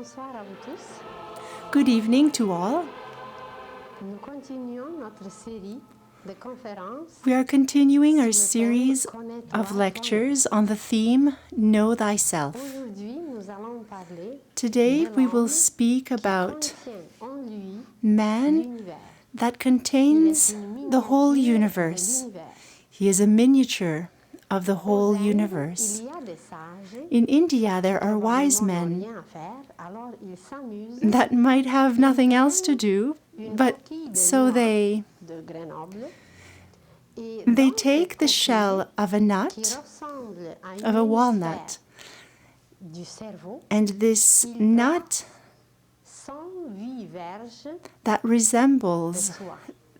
Bonsoir à vous tous. Good evening to all. Nous continuons notre série de conférences. We are continuing our series of lectures on the theme Know Thyself. Aujourd'hui, nous allons parler Today de we will l'homme speak qui about contient en lui man l'univers. that Il contains est une the whole miniature de universe. l'univers. He is a miniature of the whole Aux Indes, universe. il y a des sages In India, there are wise probablement n'ont men rien à faire, alors ils s'amusent. that might have nothing else to do, Une but coquille de so noix they de Grenoble. Et they dans take cette the coquille, shell of a qui nut, ressemble à une of a hémisphère walnut, du cerveau, and this il nut 108 verges that de resembles soie.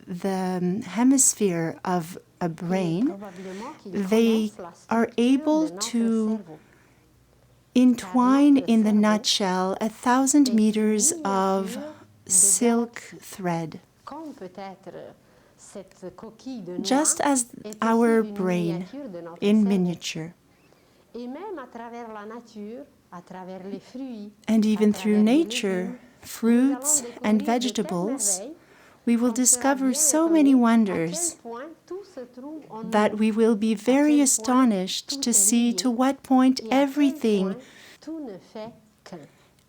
the hemisphere of a Et brain, probablement qu'ils they connaissent la are structure able de notre to cerveau. entwine notre in the cerveau nutshell 1,000 est une meters of miniature de silk galaxie. thread. Comme peut-être cette coquille de noix Just as est our aussi une brain miniature de notre in cerveau. miniature. Et même à travers la nature, à travers les fruits, And even à through travers les nature, légumes, fruits nous allons and découvrir de telles vegetables, merveilles we will qu'on sera discover bien so étonné many à wonders quel point tout se trouve en that nous, we will be à very quel point astonished tout to est see lié to what point et à quel everything point tout ne fait qu'un.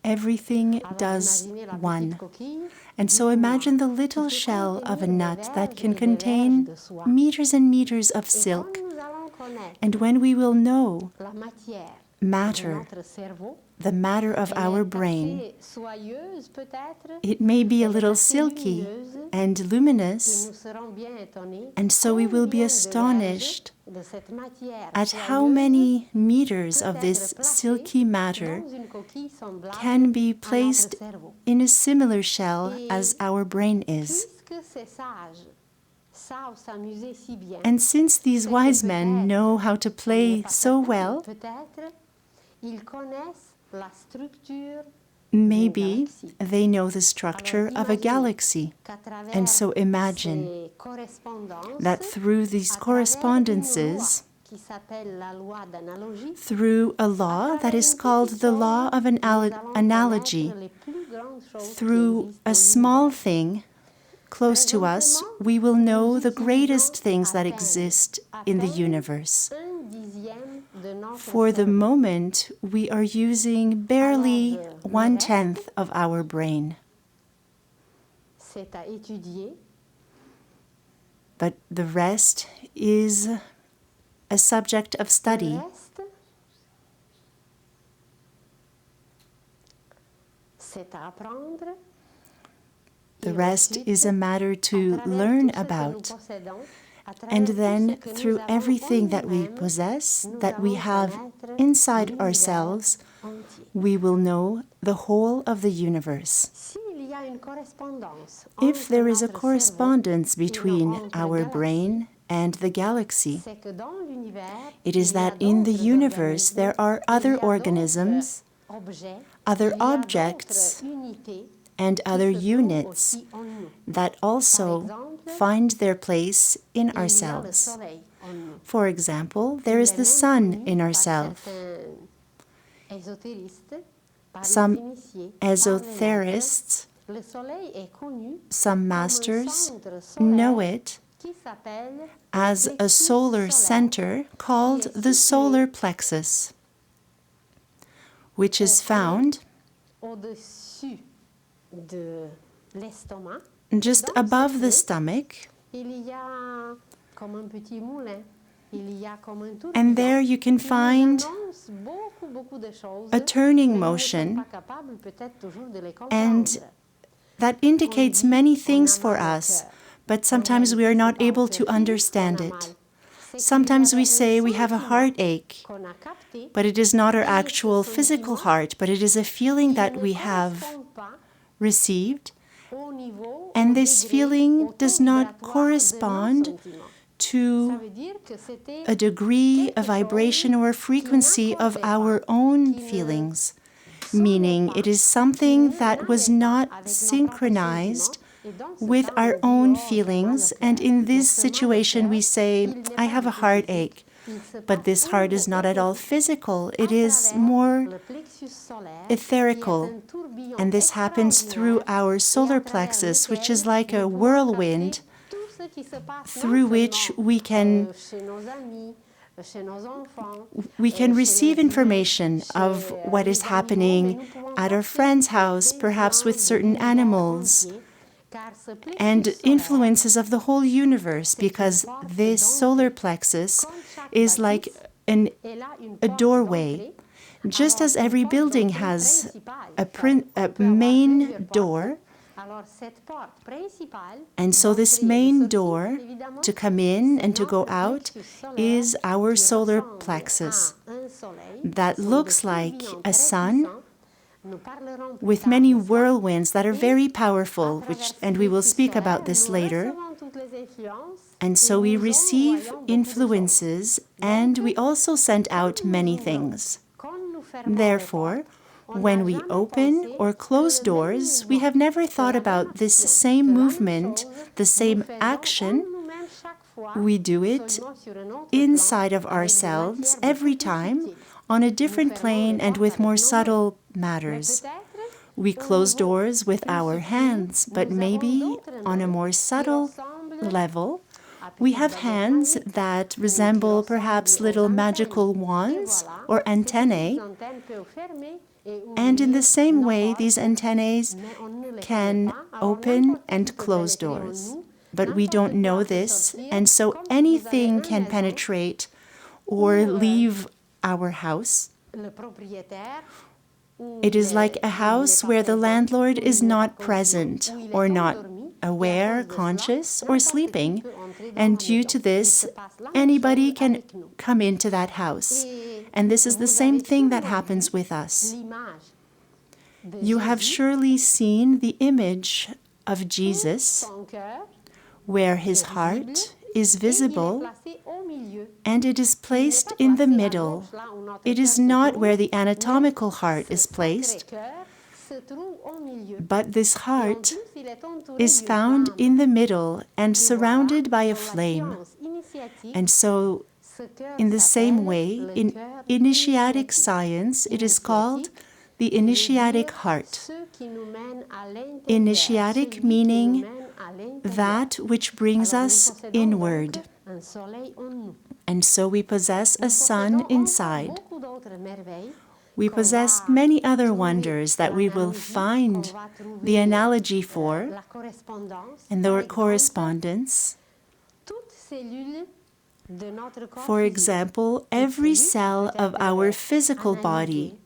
everything Alors does imaginez la one. petite coquille And so d'une noix imagine the qui little peut shell of a contenir des nut that verges can et des verges contain de soie. meters and meters of Et quand silk. nous allons connaître And when we will know la matière de matter, notre cerveau, the matter of elle our est brain, assez soyeuse peut-être, it may be a elle est little assez silky lumineuse, and et luminous, nous serons bien étonnés and so we will be combien de verges astonished de cette matière at how soyeuse many meters peut of être this placée silky matter dans une coquille semblable can be à notre placed cerveau. in a similar shell Et as our brain is. puisque ces sages savent s'amuser si bien, And since these c'est que wise men peut-être, know how to on n'est play pas so certain, well, peut-être ils connaissent la structure maybe d'une galaxie. they know the structure Alors, of a imaginez galaxy. qu'à travers And so imagine ces correspondances, that through these à travers une correspondences, loi qui s'appelle la loi d'analogie, through a à law that travers is une called petite the chose, law of an nous allons analogy, connaître les plus grandes choses qui through existent a dans small l'univers. thing close to us, Présentement, we will know nous the greatest utilisons things that à peine- exist à in the peine universe. 1/10 de notre For the cerveau. moment, we are using barely Alors, le 1/10 of our brain. C'est à étudier, But the rest is a subject of study. le reste, c'est à apprendre. The Et rest ensuite, is a matter à to travers learn tout ce que nous about. possédons, à travers And tout then, ce que nous through avons everything en that we nous-mêmes, possess, nous that we allons have connaître inside l'univers ourselves, entier. we will know the whole of the universe. S'il y a une correspondance If entre there is a notre correspondence cerveau et between notre our galaxie, brain and the galaxy, c'est que dans l'univers, it il is y a that in the d'autres universe organismes, there are il y other a d'autres organisms, objets, other il y a objects, d'autres unités and qui other se trouvent units aussi en nous. that also exemple, find their place in Il y a le ourselves. soleil en nous. For example, there Il is est the même sun connu in par ourselves. certains ésotéristes, par les Some initiés, par les esoterists, maîtres. Le soleil est connu some comme un masters centre solaire know it qui s'appelle as le a plexus solar solaire, center called qui est the situé solar plexus, which is found au-dessus de l'estomac. just Dans ce above the plexus, stomach. il y a comme un petit moulin. Il y a comme un tourbillon And there you can qui nous find annonce beaucoup de choses, a turning mais nous ne motion, sommes pas capables peut-être toujours de les and comprendre. that indicates On dit, many on things a for mal au us, cœur. but En sometimes we réalité, are c'est not pas au able cœur to physique understand qu'on a it. mal. C'est qu'il y Sometimes we avait say un we have a sentiment heartache, qu'on a capté, but it is not our et ce actual physical sentiment heart, but it is a feeling qui that ne we have correspond pas received, au niveau, and au this degré, feeling au does taux not vibratoire de nos correspond sentiments. Ça to veut dire que c'était a degree, a quelque chose vibration, or a frequency of n'accordait our pas, own qui ne feelings, sonnait meaning pas, it is something qui that was n'allait pas not avec nos propres synchronized sentiments. Et dans ce with cas, our on dit, own oh, j'ai mal au feelings, cœur. and in Mais this ce mal au situation cœur, we say, il n'est I pas have a du tout physique. heartache. But this heart is not at all physical. It is more etherical. And this happens through our solar plexus, which is like a whirlwind through which we can receive information of what is happening at our friend's house, perhaps with certain animals, and influences of the whole universe, because this solar plexus is like a doorway. Just as every building has a main door, and so this main door to come in and to go out is our solar plexus that looks like a sun with many whirlwinds that are very powerful, and we will speak about this later. And so we receive influences, and we also send out many things. Therefore, when we open or close doors, we have never thought about this same movement, the same action. We do it inside of ourselves every time, on a different plane and with more subtle matters. We close doors with our hands, but maybe on a more subtle level, we have hands that resemble perhaps little magical wands or antennae. And in the same way, these antennae can open and close doors. But we don't know this, and so anything can penetrate or leave our house. It is like a house where the landlord is not present or not aware, conscious, or sleeping. And due to this, anybody can come into that house. And this is the same thing that happens with us. You have surely seen the image of Jesus, where his heart is visible, and it is placed in the middle. It is not where the anatomical heart is placed, but this heart is found in the middle and surrounded by a flame. And so, in the same way, in initiatic science, it is called the initiatic heart. Initiatic meaning that which brings us inward. And so we possess a sun inside. We possess many other wonders that we will find the analogy for, and the correspondence. For example, every cell of our physical body,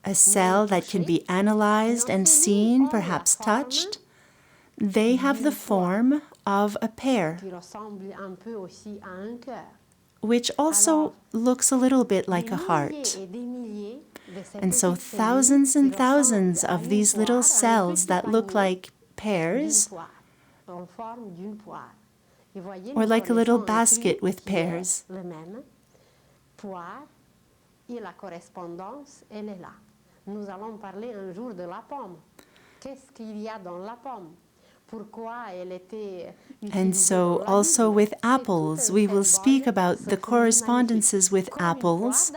a cell that can be analyzed and seen, perhaps touched, they have the form of a pear, which also looks a little bit like a heart. And so thousands and thousands of these little cells that look like pears, or like a little basket with pears. Nous allons parler un jour de la pomme. Qu'est-ce qu'il y a dans la pomme? Pourquoi elle était utilisée? And so also with apples, we will speak about the correspondences with apples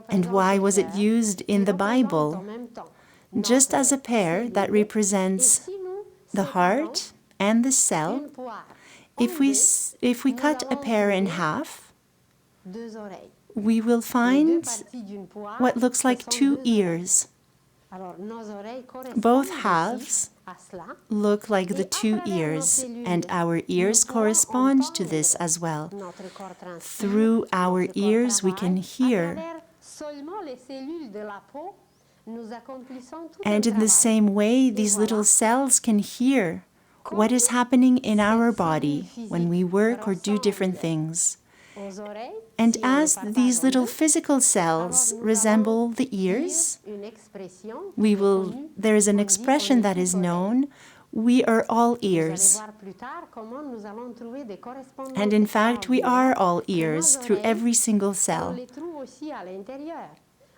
and why was it used in the Bible, just as a pear that represents the heart and the cell. If we cut a pear in half, we will find what looks like two ears. Both halves look like the two ears, and our ears correspond to this as well. Through our ears we can hear. And in the same way, these little cells can hear what is happening in our body when we work or do different things. And as these little physical cells resemble the ears, there is an expression that is known, we are all ears. And in fact, we are all ears through every single cell.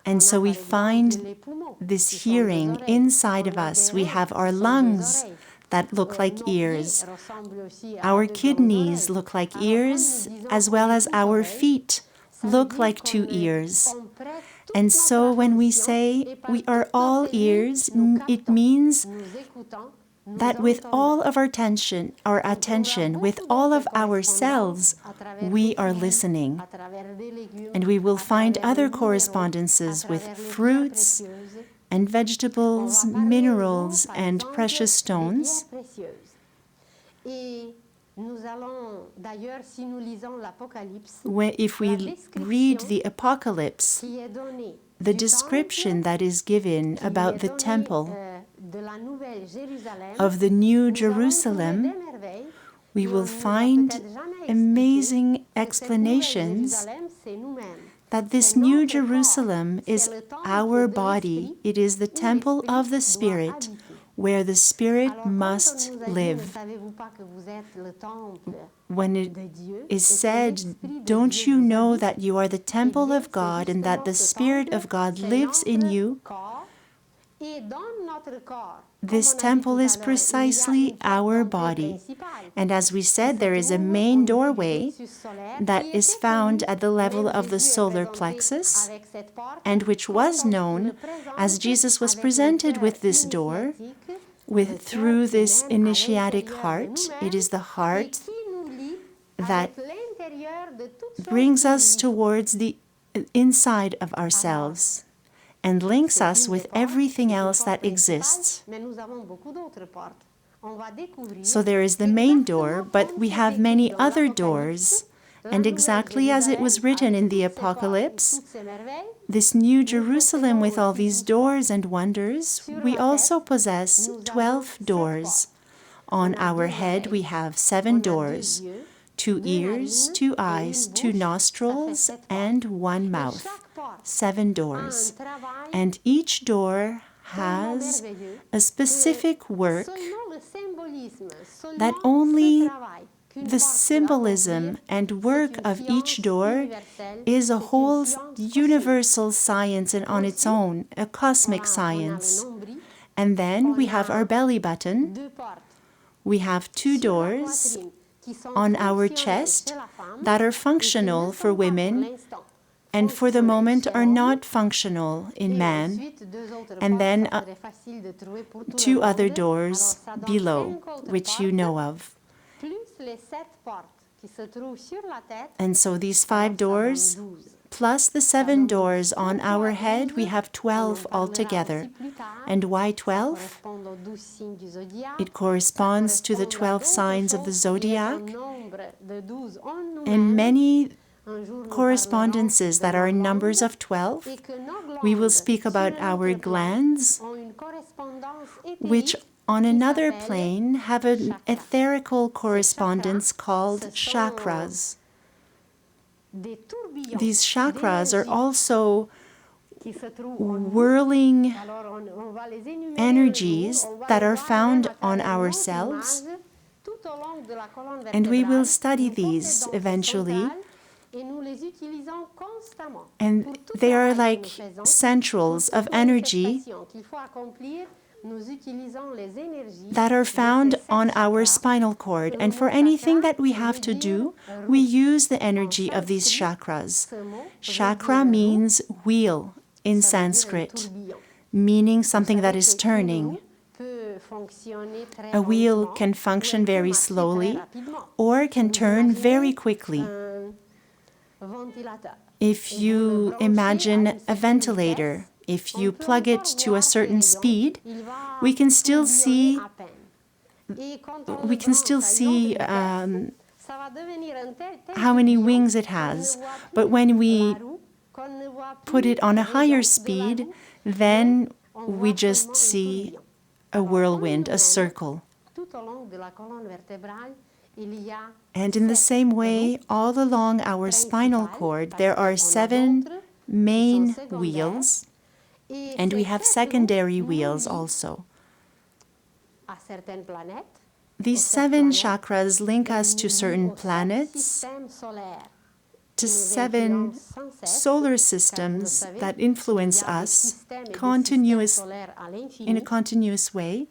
And so we find this hearing inside of us. We have our lungs that look like ears. Our kidneys look like ears, as well as our feet look like two ears. And so when we say we are all ears, it means that with all of our attention, with all of ourselves, we are listening. And we will find other correspondences with fruits and vegetables, minerals, and precious stones. If we read the Apocalypse, the description that is given about the temple of the New Jerusalem, we will find amazing explanations that this New Jerusalem is our body. It is the temple of the Spirit, where the Spirit must live. When it is said, don't you know that you are the temple of God and that the Spirit of God lives in you? This temple is precisely our body. And as we said, there is a main doorway that is found at the level of the solar plexus, and which was known as Jesus was presented with this door, through this initiatic heart. It is the heart that brings us towards the inside of ourselves and links us with everything else that exists. So there is the main door, but we have many other doors. And exactly as it was written in the Apocalypse, this New Jerusalem with all these doors and wonders, we also possess 12 doors. On our head we have 7 doors, 2 ears, 2 eyes, 2 nostrils, and 1 mouth. 7 doors. And each door has a specific work that only the symbolism and work of each door is a whole universal science and on its own, a cosmic science. And then we have our belly button. We have 2 doors on our chest that are functional for women and for the moment are not functional in man. And then 2 other doors below, which you know of. And so these 5 doors, plus the 7 doors on our head, we have 12 altogether. And why 12? It corresponds to the 12 signs of the zodiac and many correspondences that are in numbers of 12. We will speak about our glands, which on another plane have an etherical correspondence called chakras. These chakras are also whirling energies that are found on ourselves, and we will study these eventually. And they are like centrals of energy that are found on our spinal cord. And for anything that we have to do, we use the energy of these chakras. Chakra means wheel in Sanskrit, meaning something that is turning. A wheel can function very slowly or can turn very quickly. If you imagine a ventilator, if you plug it to a certain speed, we can still see how many wings it has. But when we put it on a higher speed, then we just see a whirlwind, a circle. And in the same way, all along our spinal cord, there are 7 main wheels, and we have secondary wheels also. These 7 chakras link us to certain planets, to 7 solar systems that influence us in a continuous way.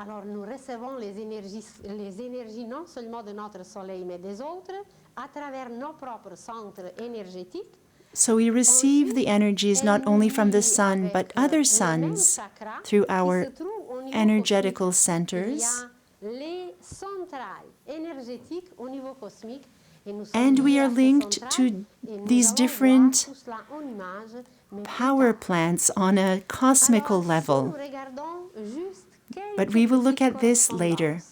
Alors nous recevons les énergies non seulement de notre soleil mais des autres à travers nos propres centres énergétiques. So we receive the energies not only from the sun, but other suns through our energetical centers. And we are linked to these different power plants on a cosmical level. But we will look at this later.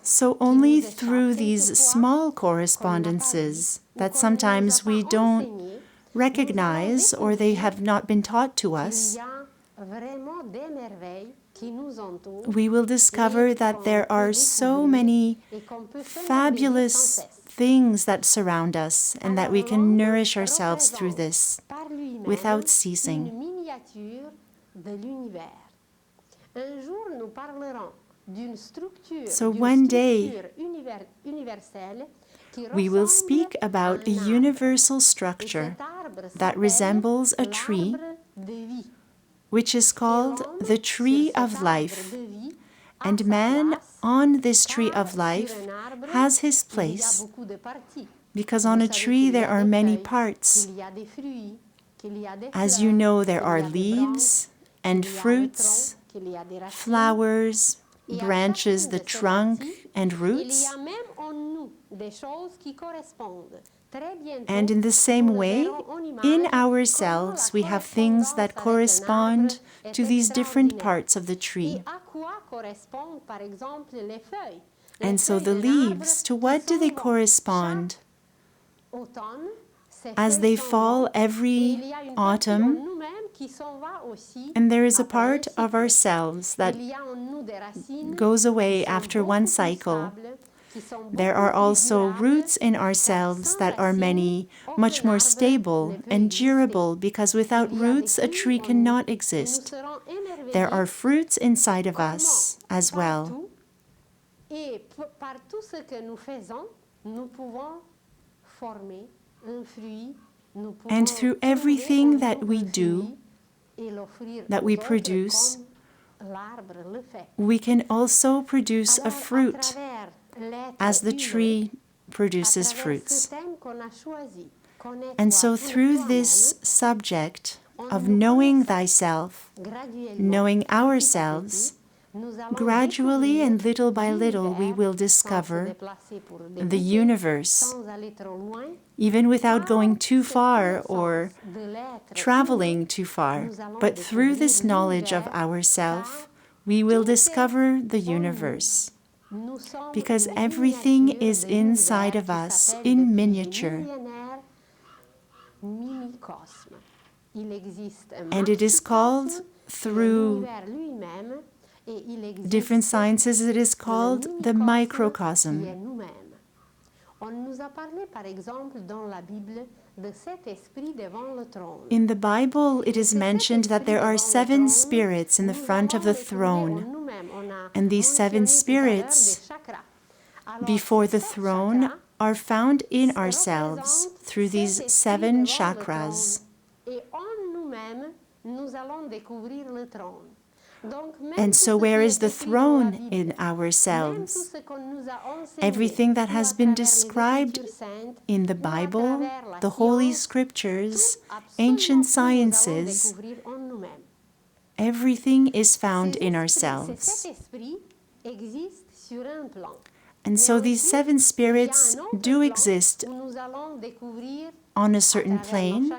So only through these small correspondences that sometimes we don't recognize or they have not been taught to us, we will discover that there are so many fabulous things that surround us and that we can nourish ourselves through this without ceasing. So one day we will speak about a universal structure that resembles a tree, which is called the tree of life. And man on this tree of life has his place, because on a tree there are many parts. As you know, there are leaves and fruits, flowers, branches, the trunk, and roots. And in the same way, in ourselves, we have things that correspond to these different parts of the tree. And so the leaves, to what do they correspond? As they fall every autumn, and there is a part of ourselves that goes away after one cycle. There are also roots in ourselves that are much more stable and durable, because without roots a tree cannot exist. There are fruits inside of us as well. And through everything that we do, that we produce, we can also produce a fruit, as the tree produces fruits. And so through this subject of knowing thyself, knowing ourselves, gradually and little by little we will discover the universe, even without going too far or traveling too far. But through this knowledge of ourself, we will discover the universe, because everything is inside of us in miniature. And it is called, through different sciences, it is called the microcosm. In the Bible, it is mentioned that there are 7 spirits in the front of the throne. And these 7 spirits before the throne are found in ourselves through these 7 chakras. And so where is the throne in ourselves? Everything that has been described in the Bible, the Holy Scriptures, ancient sciences, everything is found in ourselves. And so these 7 spirits do exist on a certain plane,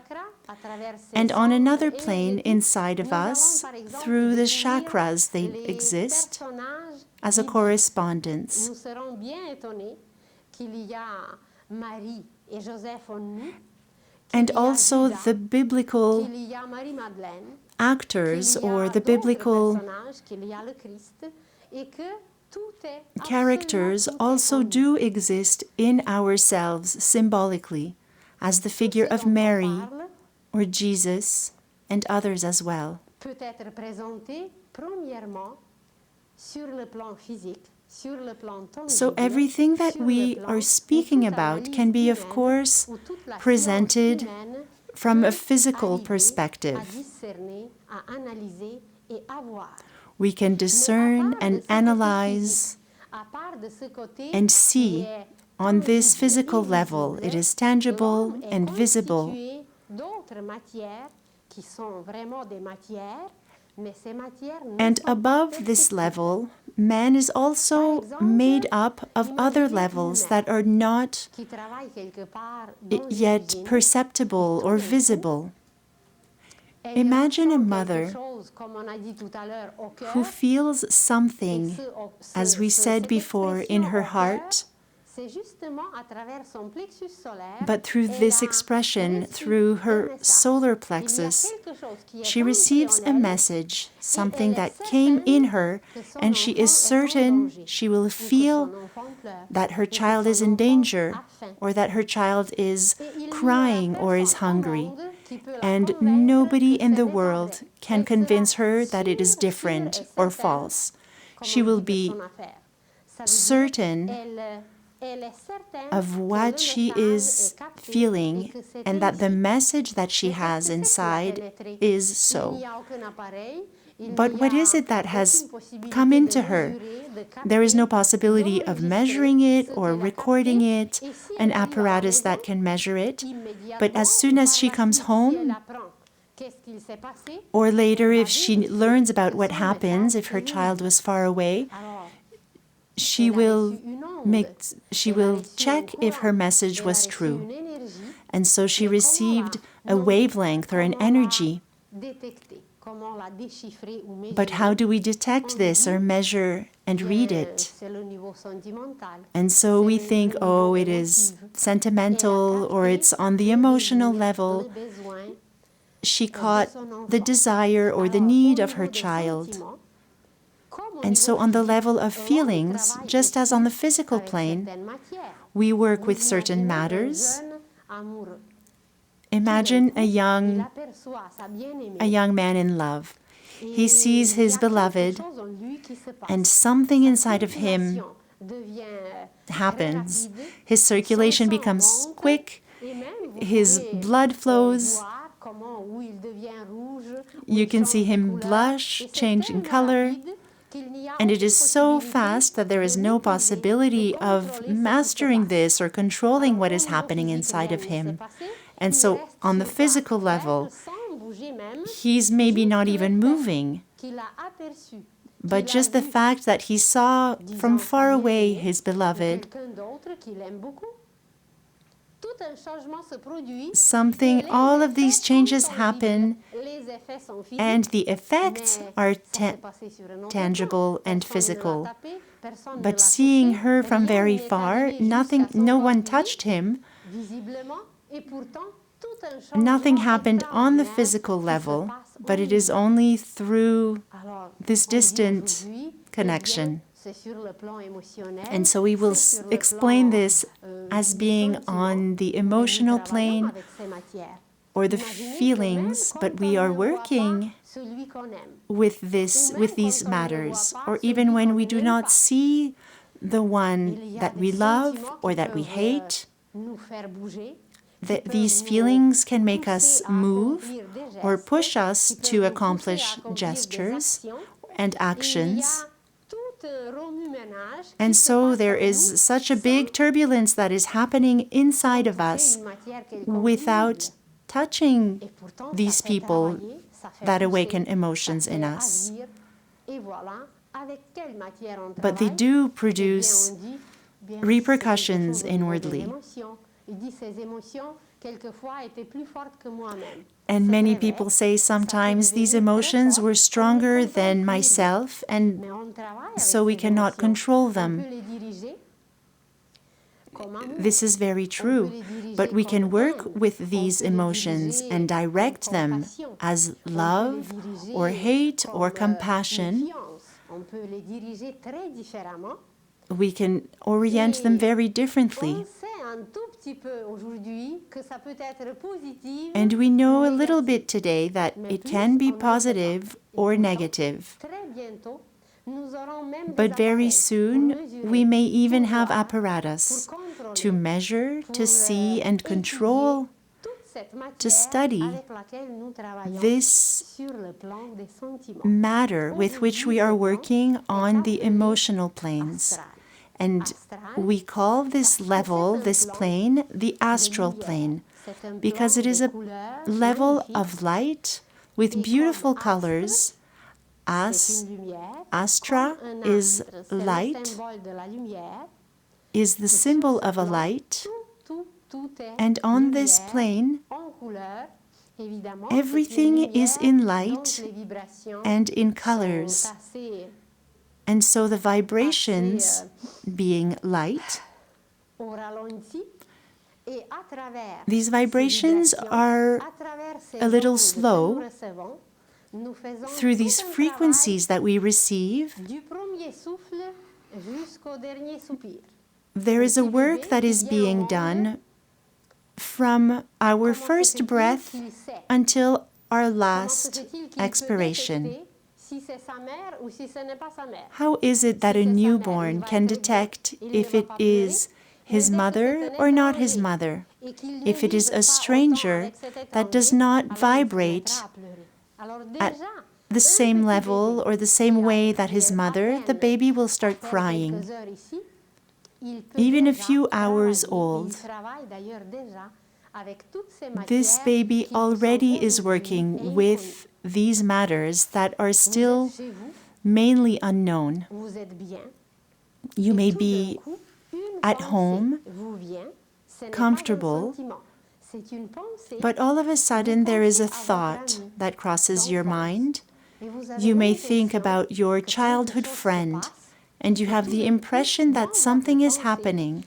and on another plane inside of us, through the chakras, they exist as a correspondence. And also the biblical actors or the biblical characters also do exist in ourselves symbolically, as the figure of Mary or Jesus and others as well. So everything that we are speaking about can be, of course, presented from a physical perspective, We can discern and analyze and see on this physical level. It is tangible and visible. And above this level, man is also made up of other levels that are not yet perceptible or visible. Imagine a mother who feels something, as we said before, in her heart, but through this expression, through her solar plexus, she receives a message, something that came in her, and she is certain she will feel that her child is in danger, or that her child is crying or is hungry. And nobody in the world can convince her that it is different or false. She will be certain of what she is feeling and that the message that she has inside is so. But what is it that has come into her? There is no possibility of measuring it or recording it, an apparatus that can measure it. But as soon as she comes home, or later if she learns about what happens if her child was far away, she will check if her message was true. And so she received a wavelength or an energy. But how do we detect this or measure and read it? And so we think, oh, it is sentimental or it's on the emotional level. She caught the desire or the need of her child. And so on the level of feelings, just as on the physical plane, we work with certain matters. Imagine a young man in love. He sees his beloved, and something inside of him happens. His circulation becomes quick, his blood flows. You can see him blush, change in color. And it is so fast that there is no possibility of mastering this or controlling what is happening inside of him. And so on the physical level, he's maybe not even moving. But just the fact that he saw from far away his beloved, all of these changes happen, and the effects are tangible and physical. But seeing her from very far, no one touched him. Nothing happened on the physical level, but it is only through this distant connection. And so we will explain this as being on the emotional plane or the feelings, but we are working with these matters, or even when we do not see the one that we love or that we hate. These feelings can make us move or push us to accomplish gestures and actions. And so there is such a big turbulence that is happening inside of us without touching these people that awaken emotions in us. But they do produce repercussions inwardly. And many people say sometimes these emotions were stronger than myself, and so we cannot control them. This is very true, but we can work with these emotions and direct them as love or hate or compassion. We can orient them very differently. And we know a little bit today that it can be positive or negative. But very soon, we may even have apparatus to measure, to see, and control to study this matter with which we are working on the emotional planes. And we call this level, this plane, the astral plane, because it is a level of light with beautiful colors. Astra is light, is the symbol of a light, and on this plane, everything is in light and in colors. And so the vibrations, being light, these vibrations are a little slow. Through these frequencies that we receive, there is a work that is being done from our first breath until our last expiration. How is it that a newborn can detect if it is his mother or not his mother? If it is a stranger that does not vibrate at the same level or the same way that his mother, the baby will start crying. Even a few hours old, this baby already is working with these matters that are still mainly unknown. You may be at home, comfortable, but all of a sudden there is a thought that crosses your mind. You may think about your childhood friend, and you have the impression that something is happening.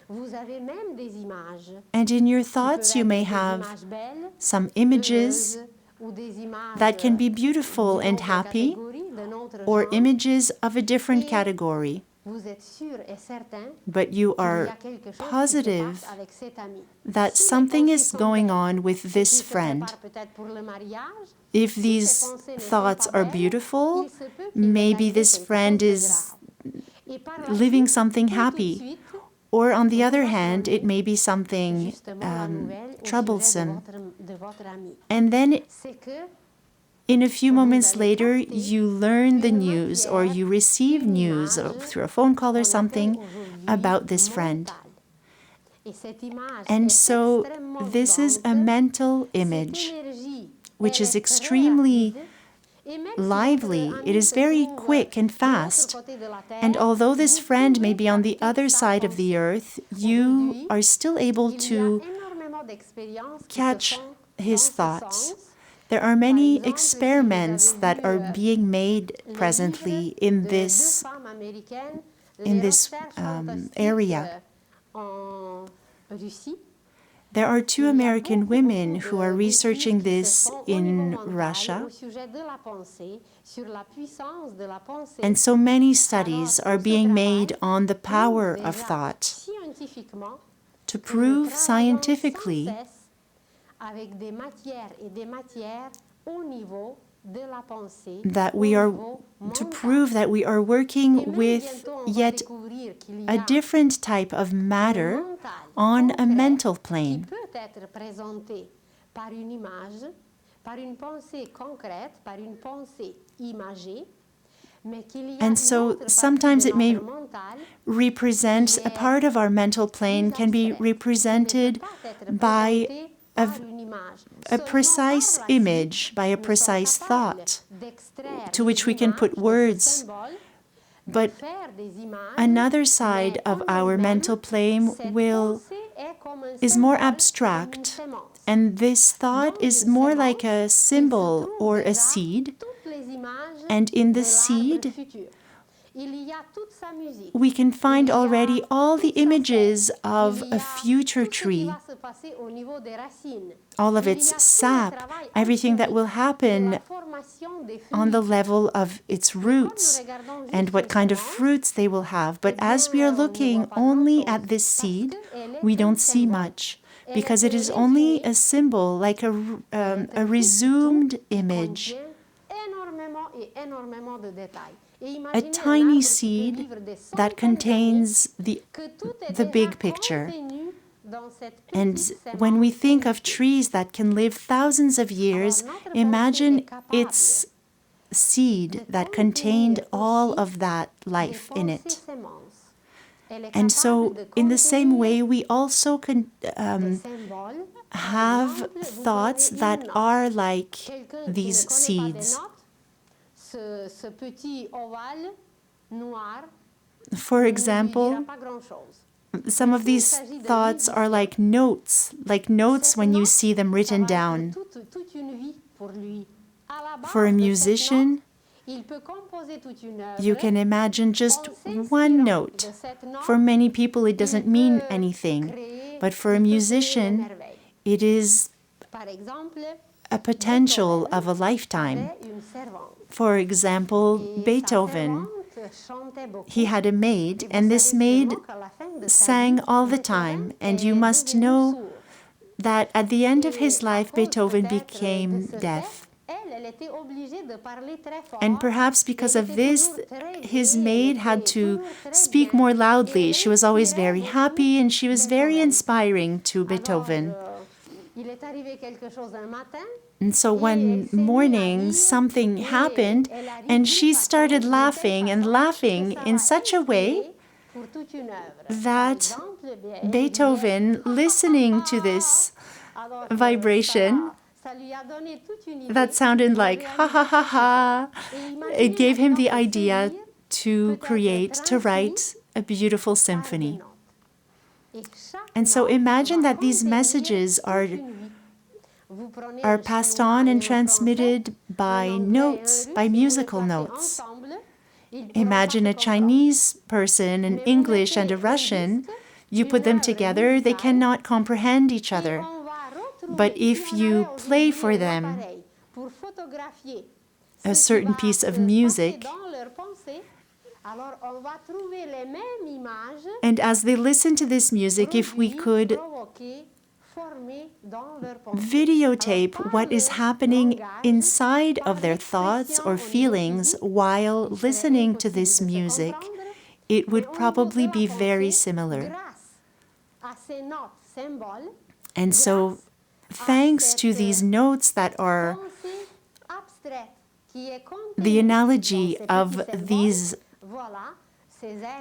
And in your thoughts you may have some images that can be beautiful and happy, or images of a different category. But you are positive that something is going on with this friend. If these thoughts are beautiful, maybe this friend is living something happy. Or on the other hand, it may be something troublesome. And then in a few moments later, you learn the news or you receive news through a phone call or something about this friend. And so this is a mental image, which is extremely lively. It is very quick and fast. And although this friend may be on the other side of the earth, you are still able to catch his thoughts. There are many experiments that are being made presently in this area. There are 2 American women who are researching this in Russia. And so many studies are being made on the power of thought to prove scientifically that we are working with yet a different type of matter on a mental plane. And so sometimes it may represent a part of our mental plane can be represented by a precise image, by a precise thought to which we can put words. But another side of our mental plane is more abstract, and this thought is more like a symbol or a seed. And in the seed, we can find already all the images of a future tree, all of its sap, everything that will happen on the level of its roots, and what kind of fruits they will have. But as we are looking only at this seed, we don't see much, because it is only a symbol, like a resumed image. A tiny seed that contains the big picture. And when we think of trees that can live thousands of years, imagine its seed that contained all of that life in it. And so, in the same way, we also can have thoughts that are like these seeds. For example, some of these thoughts are like notes when you see them written down. For a musician, you can imagine just one note. For many people, it doesn't mean anything. But for a musician, it is a potential of a lifetime. For example, Beethoven, he had a maid, and this maid sang all the time. And you must know that at the end of his life, Beethoven became deaf. And perhaps because of this, his maid had to speak more loudly. She was always very happy, and she was very inspiring to Beethoven. And so one morning, something happened, and she started laughing and laughing in such a way that Beethoven, listening to this vibration, that sounded like ha ha ha ha, it gave him the idea to write a beautiful symphony. And so imagine that these messages are passed on and transmitted by notes, by musical notes. Imagine a Chinese person, an English and a Russian. You put them together, they cannot comprehend each other. But if you play for them a certain piece of music, and as they listen to this music, if we could videotape what is happening inside of their thoughts or feelings while listening to this music, it would probably be very similar. And so, thanks to these notes that are the analogy of these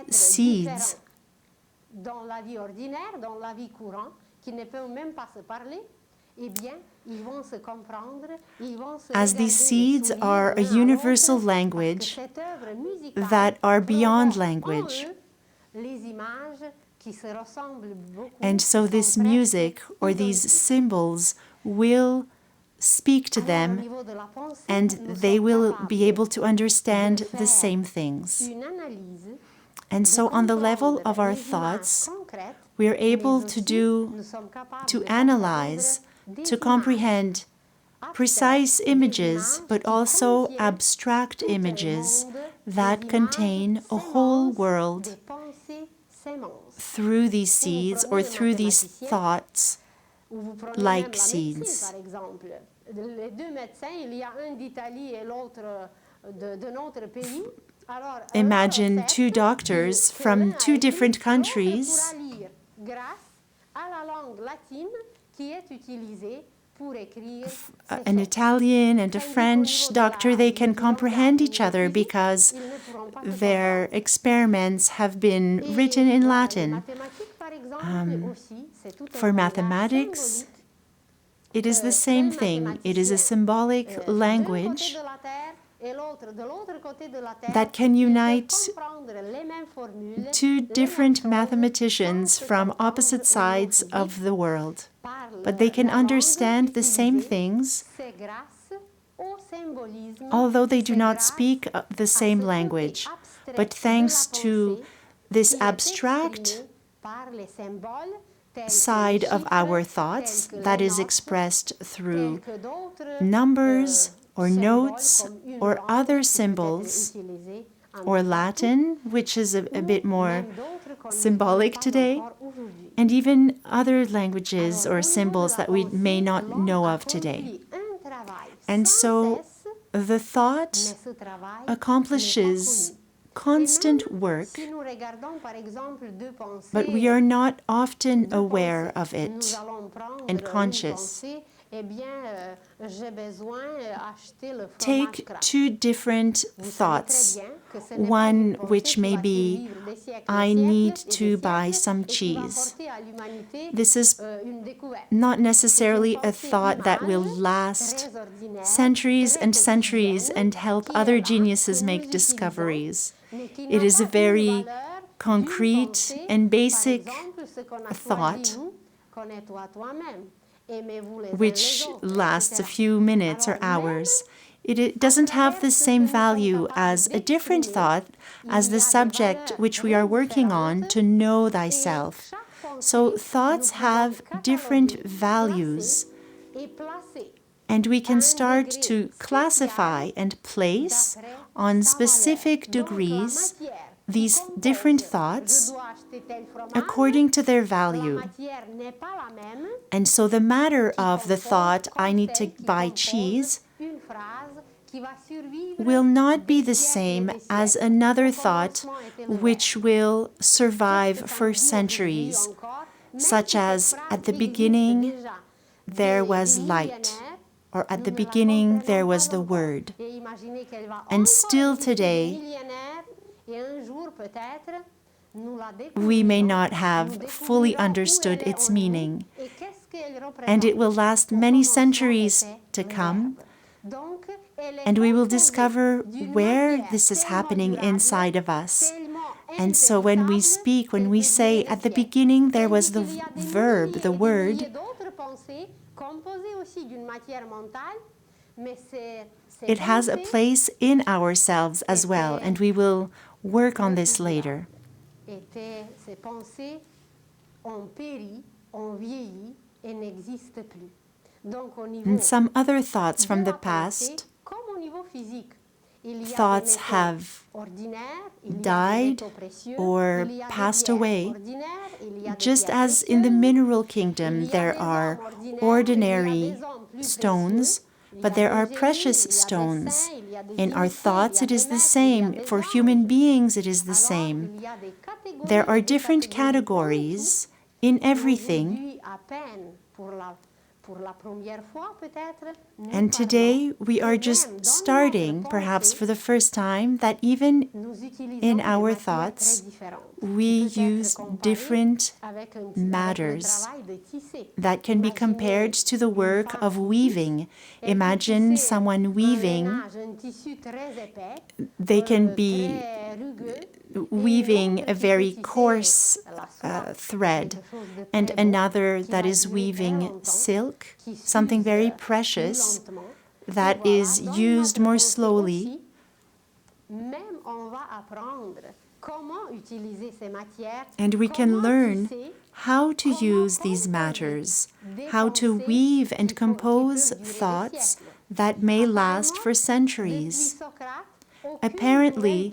seeds, as these seeds are a universal language that are beyond language. And so this music or these symbols will speak to them, and they will be able to understand the same things. And so on the level of our thoughts, we are able to analyze, to comprehend precise images, but also abstract images that contain a whole world through these seeds or through these thoughts like seeds. Imagine two doctors from two different countries. An Italian and a French doctor, they can comprehend each other because their experiments have been written in Latin. For mathematics, it is the same thing. It is a symbolic language that can unite two different mathematicians from opposite sides of the world. But they can understand the same things, although they do not speak the same language. But thanks to this abstract side of our thoughts that is expressed through numbers or notes or other symbols, or Latin, which is a bit more symbolic today, and even other languages or symbols that we may not know of today. And so the thought accomplishes constant work, Si nous regardons par exemple deux pensées, but we are not often aware of nous it allons prendre and une conscious. pensée, eh bien, j'ai besoin d'acheter le fromage Take gras. two different Vous savez thoughts. très bien que ce n'est pas One une pensée which qui may va be, survivre des siècles, I des need siècles et to des buy siècles, some et qui va cheese. apporter à l'humanité This is une découverte. not C'est une necessarily a pensée thought that will image, last très ordinaire, centuries très and centuries quotidienne, and help qui est other là, geniuses que make nous utilisons, discoveries. mais qui It n'a is a pas une very valeur concrete d'une pensée, and par basic exemple, ce qu'on a thought choisi, nous, connais-toi toi-même, aimez-vous les uns which les autres, lasts a etc. few minutes or Alors, hours. It doesn't have the same value as a different thought as the subject which we are working on, to know thyself. So thoughts have different values, and we can start to classify and place on specific degrees these different thoughts according to their value. And so the matter of the thought, I need to buy cheese, will not be the same as another thought which will survive for centuries, such as at the beginning there was light, or at the beginning there was the Word. And still today, we may not have fully understood its meaning, and it will last many centuries to come, and we will discover where this is happening inside of us. And so when we speak, when we say, at the beginning there was the verb, the word, it has a place in ourselves as well, and we will work on this later. And some other thoughts from the past, thoughts have died or passed away. Just as in the mineral kingdom there are ordinary stones, but there are precious stones. In our thoughts it is the same. For human beings it is the same. There are different categories in everything. And today we are just starting, perhaps for the first time, that even in our thoughts we use different matters that can be compared to the work of weaving. Imagine someone weaving. They can be weaving a very coarse thread, and another that is weaving silk, something very precious that is used more slowly. And we can learn how to use these matters, how to weave and compose thoughts that may last for centuries. Apparently,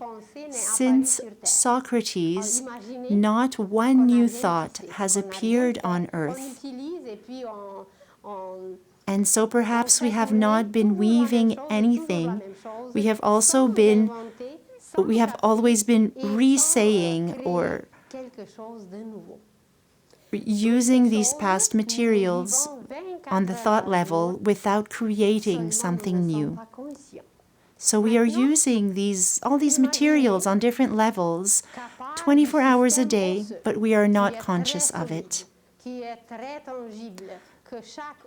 since Socrates, not one new thought has appeared on earth. And so perhaps we have not been weaving anything. We have always been re-saying or using these past materials on the thought level without creating something new. So we are using all these materials on different levels 24 hours a day, but we are not conscious of it.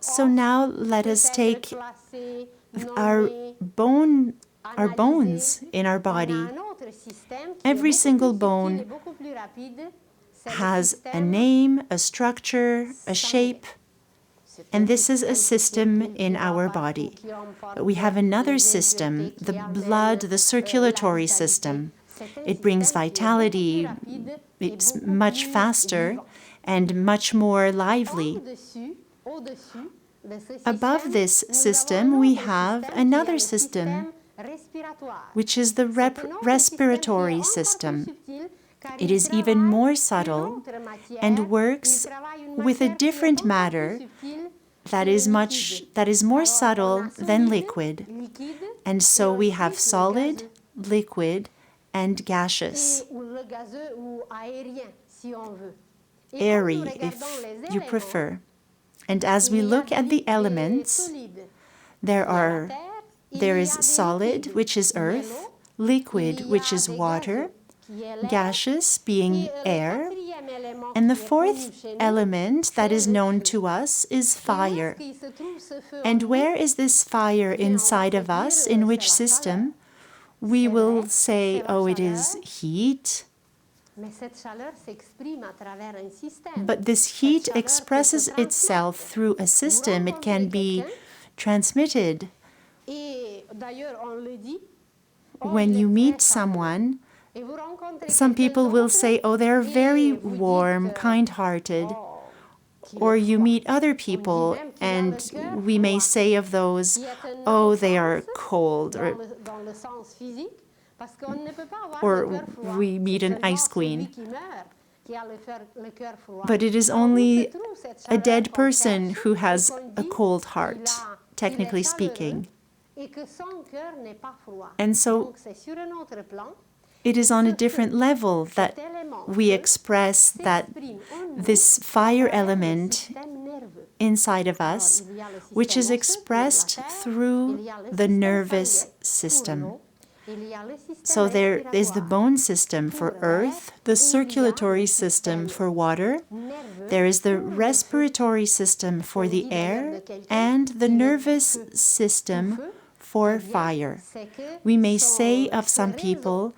So now let us take our bones in our body. Every single bone has a name, a structure, a shape, and this is a system in our body. But we have another system, the blood, the circulatory system. It brings vitality, it's much faster and much more lively. Above this system, we have another system, which is the respiratory system. It is even more subtle and works with a different matter that is more subtle than liquid. And so we have solid, liquid, and gaseous, ou le gazeux ou aérien, si on veut. Et quand nous airy regardons if les you éléments, prefer. And as we il y a look at du the et elements, solide. there Il y a la are terre, il there y is a des solid, liquides, which is il y a earth, l'eau, liquid, il y which a is des water, gazeux, qui est l'air, gaseous et being le air, quatrième élément and the qui est connu fourth chez nous, element that c'est is le known feu. to us is Et où est-ce fire. qu'il se trouve ce feu en And nous? where is this fire Bien, on va inside se of dire, us? In c'est which la chaleur. system? We C'est will vrai, say, c'est la oh, it chaleur. is heat. Mais cette chaleur s'exprime à travers un système. But this Cette heat chaleur peut expresses se itself transmettre. through a Vous system. It can rencontrez be quelqu'un, transmitted. et d'ailleurs on le dit, oh, When il you est meet très chaleureux. someone, Et vous rencontrez some quelqu'un people will d'autre, say, oh, they're very et vous warm, dites, kind-hearted. oh, qu'il Or est you froid. meet other On dit people même qu'il a le and cœur we may froid, say of those, qui est un oh, they are non-sens cold. dans le sens physique, parce qu'on ne peut pas avoir Or le cœur froid. we meet C'est an seulement ice queen. celui qui meurt qui a le cœur froid. But it is Alors, où se only trouve cette a chaleur dead qu'on person cherche who et has qu'on a dit cold qu'il heart, technically est chaleureux speaking. et que son cœur n'est pas froid. And so Donc c'est sur un autre plan. it is on a different level that Cet élément we feu express that s'exprime en nous this à fire travers le element système nerveux. inside of Alors, us, il y a le which is système osseux pour la expressed terre, through il y a le the système nervous sanguin pour system. l'eau, il y a le système So there is the respiratoire bone system pour for l'air, earth, et the il y a circulatory le system système for water, nerveux there is the pour le feu. respiratory system for On the dit d'ailleurs air, de quelqu'un and the qu'il est nervous feu, tout system feu. for Eh bien, fire. c'est que We may son say of some réseau people,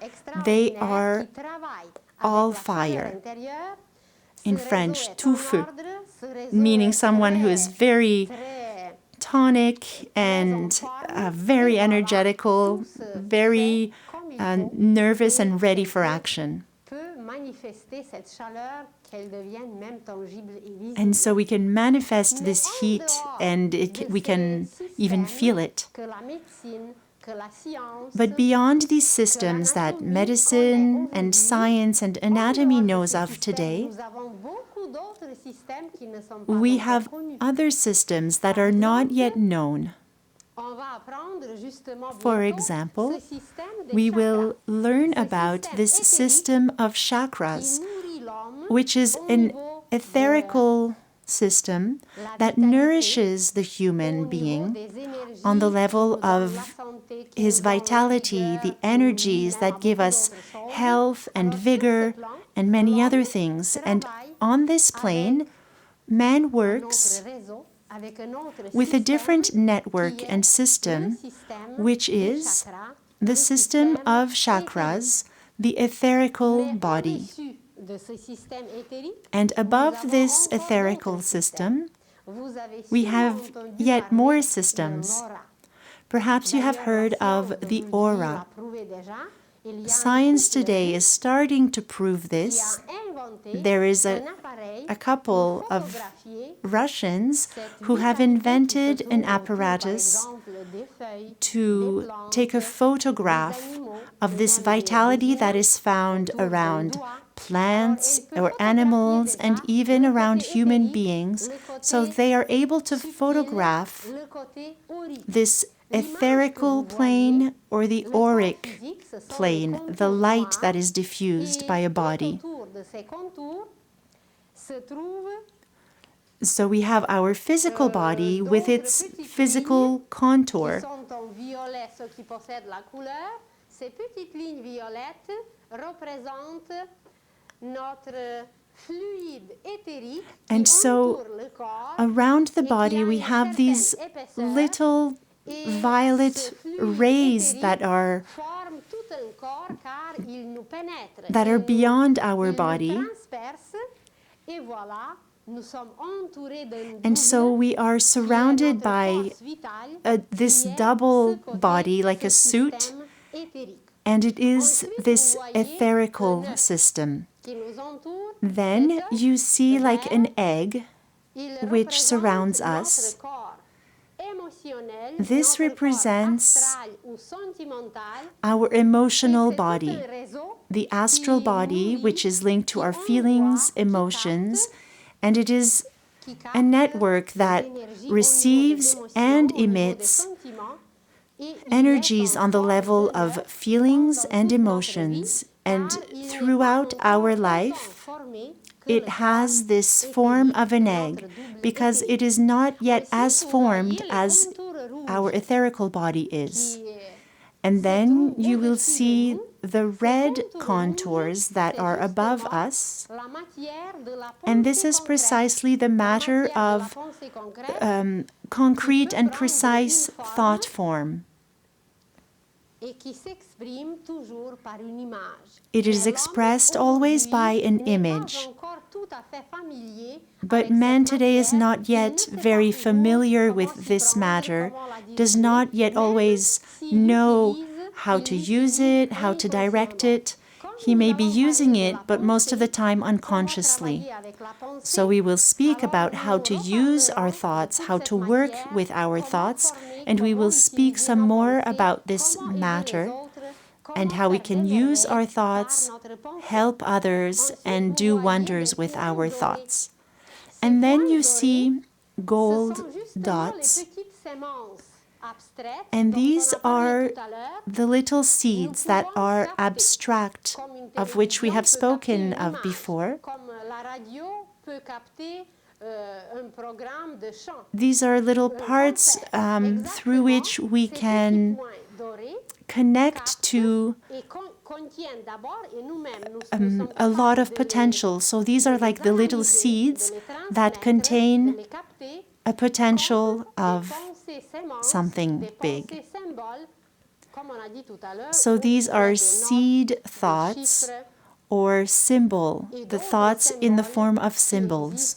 they extraordinaire are qui travaille all avec la chaleur fire. intérieure, In ce réseau French, est tout en feu, ordre, ce réseau meaning est someone who is très, very très tonic and very energetical, very nervous and ready for action. peut manifester cette chaleur qu'elle devienne même tangible et visible. And so we can manifest this heat and we can even feel it. Que la médecine, que la science, But beyond these systems that medicine and science and anatomy knows of today, nous avons beaucoup d'autres systèmes qui ne sont pas we encore have connus. other systems that are not yet known. On va apprendre justement For bientôt example, ce système des we chakras will learn Ce about système this éthérique system of qui chakras, nourrit l'homme which is au an niveau etherical system la that vitalité, nourishes the au human niveau being des énergies on the qui level nous donnent of la santé, qui his nous donnent la vitality, vigueur, the qui nous energies mènent à that give beaucoup us d'autres choses. health and Alors, sur ce vigor plan, and many other l'homme things. And travaille on this plane, man un works autre réseau, avec un autre with a système different network qui est and le système, système which des is chakras, the le system système of éthérique. chakras, the etherical Mais body. au-dessus de ce système éthérique, And nous above avons this encore etherical d'autres system, Vous avez we sûrement have entendu yet parler more de systems. l'aura. Perhaps you have D'ailleurs, heard la of science the aujourd'hui aura. l'a prouvé déjà. Il y a un Science couple today is starting to prove qui this. a inventé There is un appareil a couple pour of photographier Russians cette who have vitalité invented qui se an trouve autour, par apparatus exemple, des feuilles, to des plantes, take a photograph des animaux, of et this même des vitality that humains is found autour d'un around doigt. plants Alors, elle peut or photographier animals déjà and even le around côté human éthérique, beings. le côté So they are able to subtil, photograph le côté aurique. this L'image que etherical vous plane voyez, or the le corps auric physique, ce sont les plane, the contours light noirs, that is diffused et by a tout body. autour de ces contours se trouvent So we have our physical body with its physical qui contour. sont en violet, ceux qui possèdent la couleur. Ces petites lignes violettes représentent notre fluide éthérique qui And so entoure le corps around the et qui body a we une have these certaine épaisseur. little Et violet ce fluide rays éthérique that are forme tout un corps car il nous pénètre. that Il are nous- beyond our il nous body. transperce et voilà, nous sommes entourés d'un And so double we are qui est surrounded notre by force vitale, this qui est double ce côté, body like ce a suit, système éthérique and it is Ensuite, this vous voyez etherical un œuf system. qui nous entoure. Then Cet œuf, you see le like an verre, egg il which représente surrounds notre us. corps émotionnel, This notre represents corps astral ou sentimental, our et emotional c'est tout body, un réseau the astral qui body, nourrit, which is linked to qui our envoie, feelings, qui emotions, capte, and it is qui a capte network that les énergies au niveau des receives émotions, and au niveau des emits sentiments, energies on the level of feelings and emotions. And throughout our life, it has this form of an egg because it is not yet as formed as our etherical body is. And then you will see the red contours that are above us. And this is precisely the matter of concrete and precise thought form. It is expressed always by an image. But man today is not yet very familiar with this matter, does not yet always know how to use it, how to direct it. He may be using it, but most of the time unconsciously. So we will speak about how to use our thoughts, how to work with our thoughts, and we will speak some more about this matter and how we can use our thoughts, help others, and do wonders with our thoughts. And then you see gold dots. And these are the little seeds that are abstract, of which we have spoken of before. These are little parts through which we can connect to a lot of potential. So these are like the little seeds that contain a potential of something big. So these are seed thoughts or symbol, the thoughts in the form of symbols.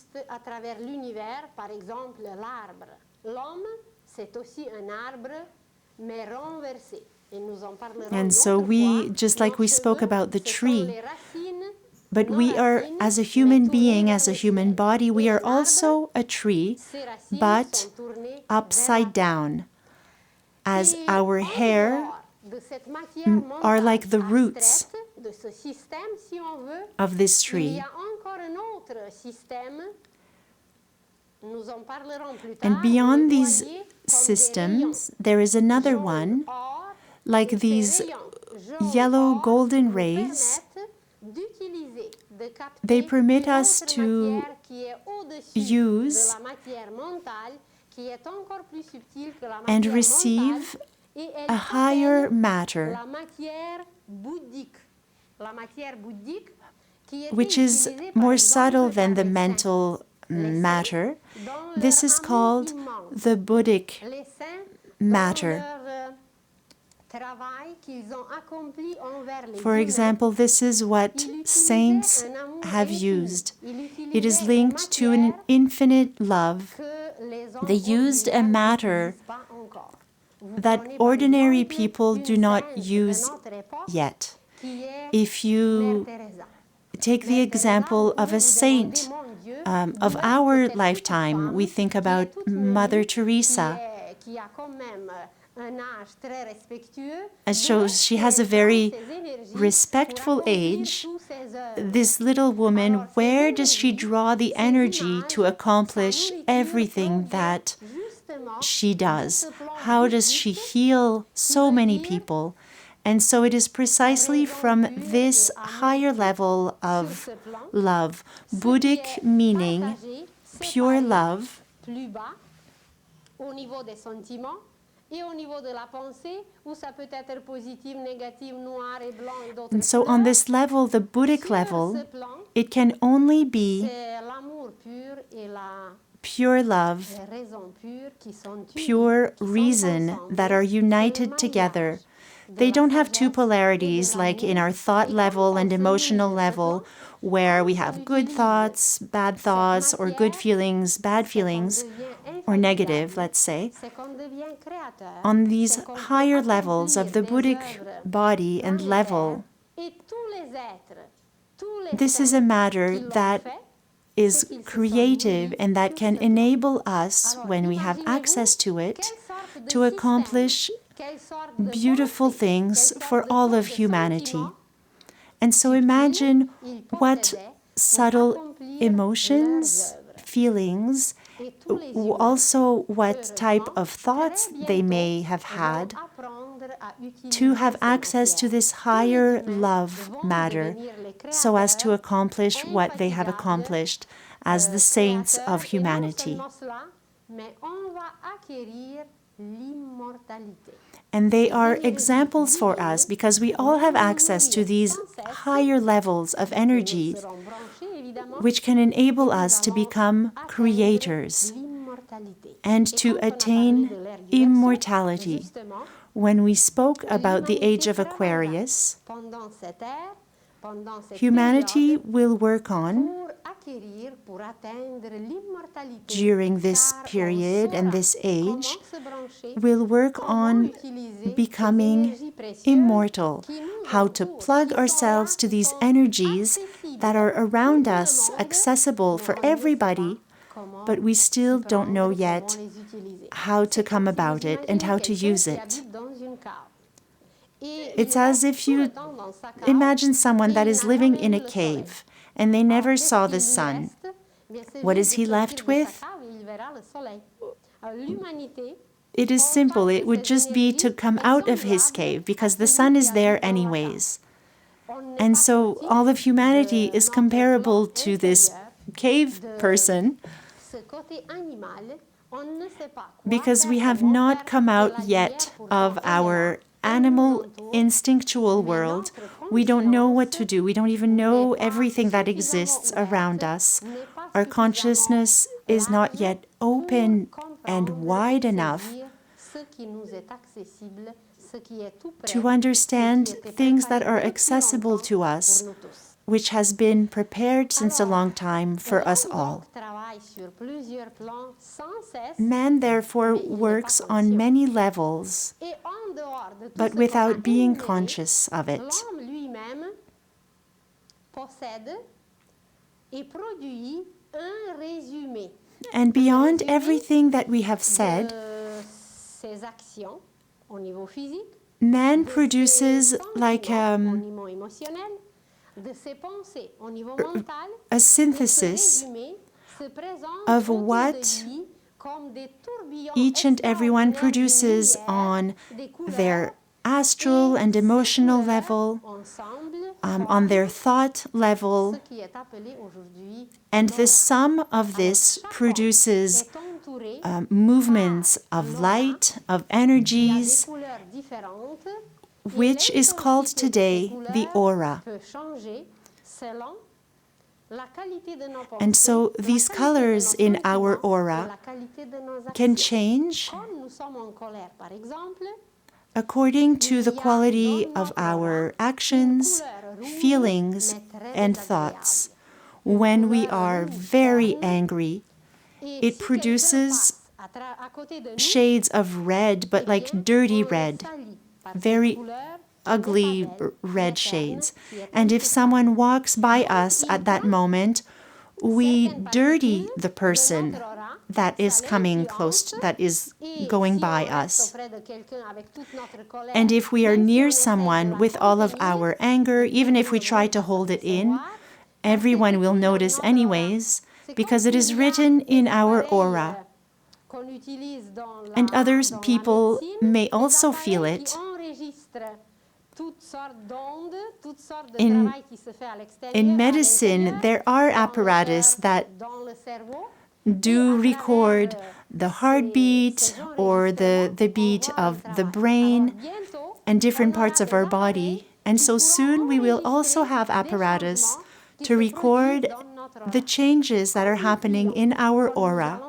And so we, just like we spoke about the tree, but we are, as a human being, as a human body, we are also a tree, but upside down, as our hair are like the roots of this tree. And beyond these systems, there is another one, like these yellow golden rays. They permit us to use and receive a higher matter, which is more subtle than the mental matter. This is called the Buddhic matter. For example, this is what saints have used. It is linked to an infinite love. They used a matter that ordinary people do not use yet. If you take the example of a saint of our lifetime, we think about Mother Teresa. So she has a very respectful age. This little woman, where does she draw the energy to accomplish everything that she does? How does she heal so many people? And so it is precisely from this higher level of love, Buddhic meaning pure love, and so on this level, the Buddhic level, it can only be pure love, pure reason that are united together. They don't have two polarities like in our thought level and emotional level, where we have good thoughts, bad thoughts, or good feelings, bad feelings, or negative, let's say. On these higher levels of the Buddhic body and level, this is a matter that is creative and that can enable us, when we have access to it, to accomplish beautiful things for all of humanity. And so imagine what subtle emotions, feelings, also what type of thoughts they may have had, to have access to this higher love matter so as to accomplish what they have accomplished as the saints of humanity. And they are examples for us because we all have access to these higher levels of energies which can enable us to become creators and to attain immortality. When we spoke about the age of Aquarius, humanity will work on, during this period and this age, will work on becoming immortal, how to plug ourselves to these energies that are around us, accessible for everybody, but we still don't know yet how to come about it and how to use it. It's as if you imagine someone that is living in a cave and they never saw the sun. What is he left with? It is simple. It would just be to come out of his cave because the sun is there anyways. And so all of humanity is comparable to this cave person because we have not come out yet of our animal instinctual world. We don't know what to do. We don't even know everything that exists around us. Our consciousness is not yet open and wide enough to understand things that are accessible to us, which has been prepared since a long time for us all. Man, therefore, works on many levels, but without being conscious of it. And beyond everything that we have said, man produces like a synthesis of what each and everyone produces on their astral and emotional level, on their thought level, and the sum of this produces movements of light, of energies, which is called today the aura. And so these colors in our aura can change according to the quality of our actions, feelings, and thoughts. When we are very angry, it produces shades of red, but like dirty red, very ugly red shades. And if someone walks by us at that moment, we dirty the person that is coming close, that is going by us. And if we are near someone with all of our anger, even if we try to hold it in, everyone will notice anyways, because it is written in our aura. And other people may also feel it. In medicine, there are apparatus that do record the heartbeat or the beat of the brain and different parts of our body. And so soon we will also have apparatus to record the changes that are happening in our aura.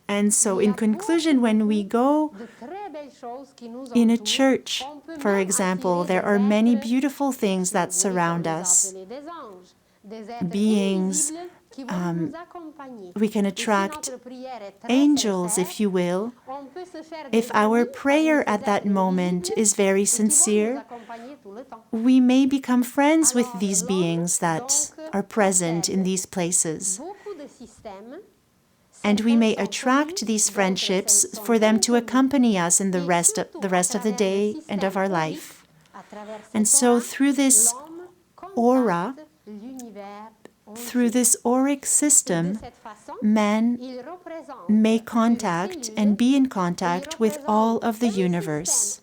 And so in conclusion, when we go in a church, for example, there are many beautiful things that surround us. Beings, we can attract angels, if you will. If our prayer at that moment is very sincere, we may become friends with these beings that are present in these places. And we may attract these friendships for them to accompany us in the rest of the day and of our life. And so through this aura, through this auric system, man may contact and be in contact with all of the universe.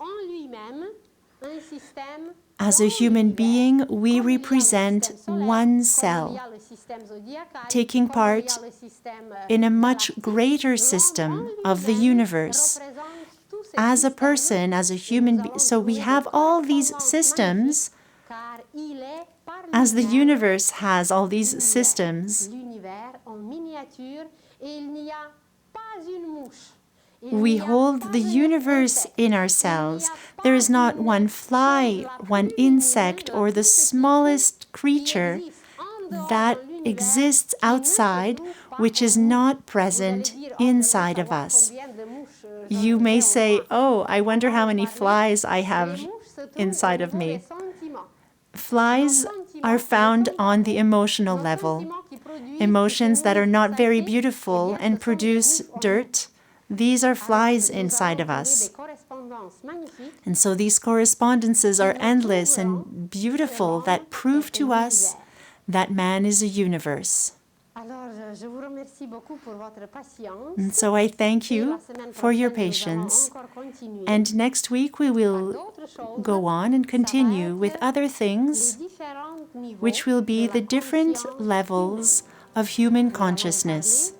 As a human being, we represent one cell, taking part in a much greater system of the universe. As a person, as a human being, so we have all these systems, as the universe has all these systems. We hold the universe in ourselves. There is not one fly, one insect, or the smallest creature that exists outside which is not present inside of us. You may say, oh, I wonder how many flies I have inside of me. Flies are found on the emotional level. Emotions that are not very beautiful and produce dirt. These are flies inside of us. And so these correspondences are endless and beautiful that prove to us that man is a universe. And so I thank you for your patience. And next week we will go on and continue with other things, which will be the different levels of human consciousness.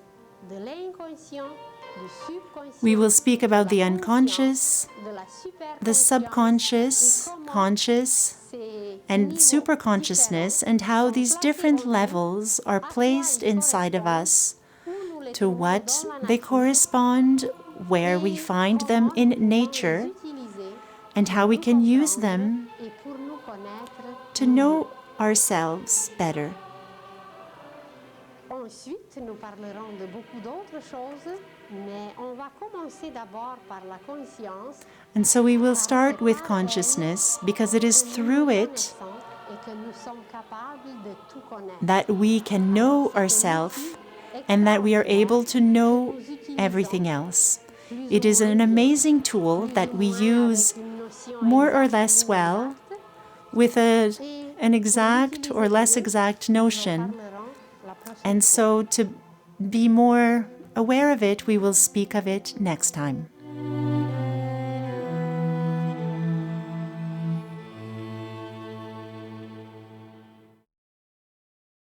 We will speak about the unconscious, the subconscious, conscious, and superconsciousness, and how these different levels are placed inside of us, to what they correspond, where we find them in nature, and how we can use them to know ourselves better. Ensuite, nous parlerons de beaucoup d'autres choses, mais on va commencer d'abord par la conscience. And so we will start with consciousness, because it is through it that we can know ourselves and that we are able to know everything else. It is an amazing tool that we use more or less well with an exact or less exact notion. And so to be more aware of it, we will speak of it next time.